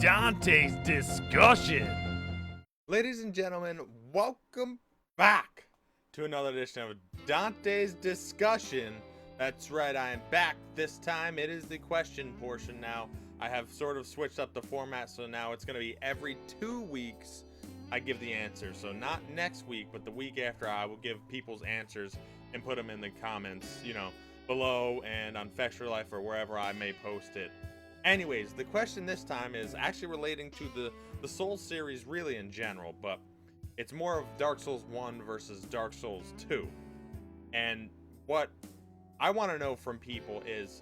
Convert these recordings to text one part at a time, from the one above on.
Dante's discussion. Ladies and gentlemen, welcome back to another edition of Dante's discussion. That's right, I am back. This time it is the question portion now. I have sort of switched up the format, so now it's going to be every 2 weeks I give the answer. So not next week, but the week after, I will give people's answers and put them in the comments, below and on FextraLife or wherever I may post it. Anyways, the question this time is actually relating to the Souls series really in general, but it's more of Dark Souls 1 versus Dark Souls 2. And what I want to know from people is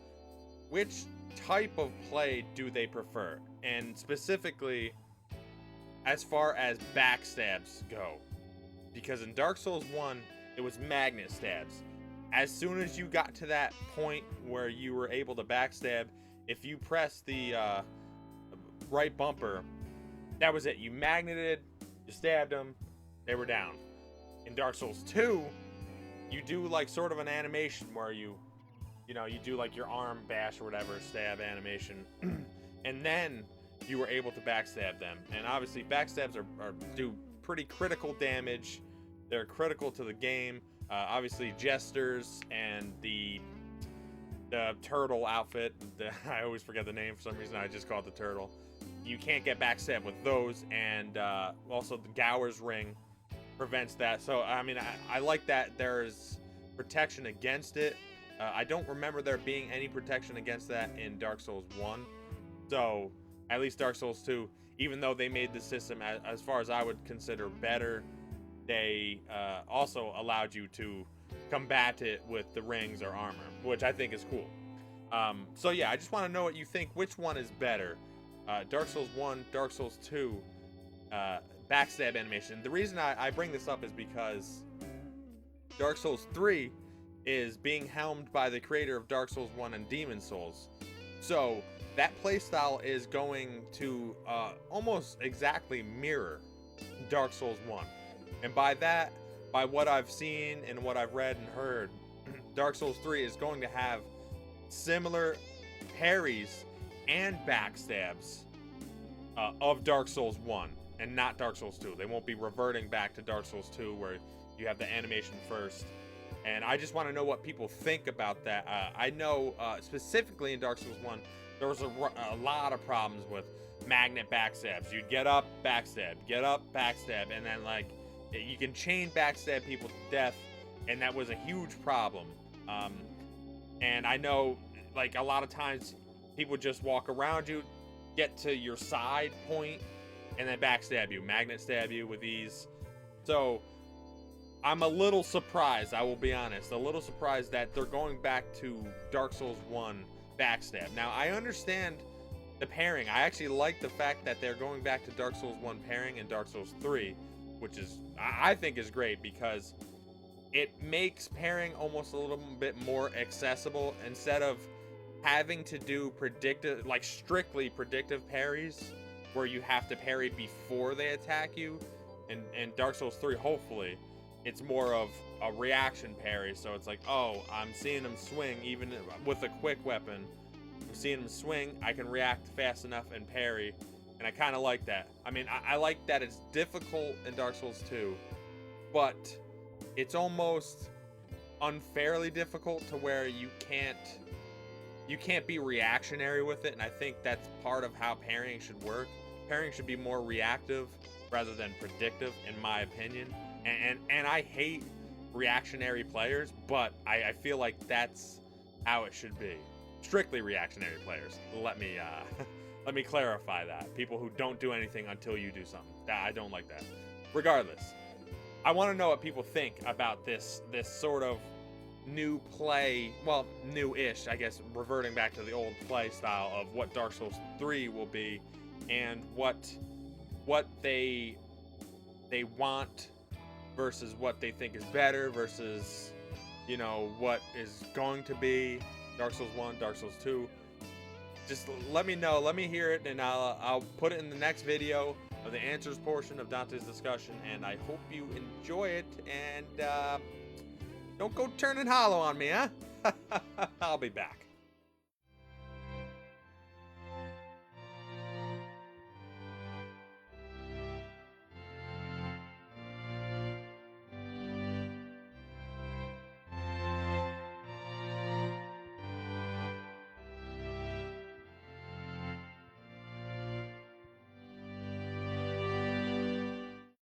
which type of play do they prefer? And specifically, as far as backstabs go. Because in Dark Souls 1, it was magnet stabs. As soon as you got to that point where you were able to backstab, if you press the right bumper, that was it. You magneted, you stabbed them, they were down. In Dark Souls 2, you do like sort of an animation where you do like your arm bash or whatever, stab animation, and then you were able to backstab them. And obviously backstabs do pretty critical damage. They're critical to the game. Obviously jesters and the turtle outfit, I always forget the name for some reason, I just call it the turtle. You can't get backstabbed with those, and also the Gower's ring prevents that. So I mean, I like that there's protection against it. I don't remember there being any protection against that in Dark Souls 1. So at least Dark Souls 2, even though they made the system as far as I would consider better, they also allowed you to combat it with the rings or armor, which I think is cool. So yeah, I just want to know what you think. Which one is better? Dark Souls 1, Dark Souls 2, backstab animation. The reason I bring this up is because Dark Souls 3 is being helmed by the creator of Dark Souls 1 and Demon Souls. So that playstyle is going to almost exactly mirror Dark Souls 1. And by what I've seen and what I've read and heard, Dark Souls 3 is going to have similar parries and backstabs of Dark Souls 1 and not Dark Souls 2. They won't be reverting back to Dark Souls 2 where you have the animation first. And I just want to know what people think about that. I know specifically in Dark Souls 1, there was a lot of problems with magnet backstabs. You'd get up, backstab, and then like you can chain backstab people to death, and that was a huge problem. And I know like a lot of times people just walk around you, get to your side point, and then backstab you, magnet stab you with ease. So I'm a little surprised, I will be honest, that they're going back to Dark Souls 1 backstab. Now, I understand the pairing. I actually like the fact that they're going back to Dark Souls 1 pairing and Dark Souls 3, which is, I think is great because it makes pairing almost a little bit more accessible. Instead of having to do predictive, like strictly predictive parries, where you have to parry before they attack you, and Dark Souls 3, hopefully, it's more of a reaction parry. So it's like, oh, I'm seeing him swing even with a quick weapon. I'm seeing him swing, I can react fast enough and parry. And I kind of like that. I mean, I like that it's difficult in Dark Souls 2, but it's almost unfairly difficult to where you can't be reactionary with it. And I think that's part of how parrying should work. Parrying should be more reactive rather than predictive, in my opinion. And I hate reactionary players, but I feel like that's how it should be. Strictly reactionary players. Let me clarify that. People who don't do anything until you do something. I don't like that. Regardless, I want to know what people think about this sort of new play, well, new-ish, I guess, reverting back to the old play style of what Dark Souls 3 will be, and what they want versus what they think is better versus, what is going to be Dark Souls 1, Dark Souls 2. Just let me know, let me hear it, and I'll put it in the next video of the answers portion of Dante's discussion, and I hope you enjoy it, and don't go turning hollow on me, huh? I'll be back.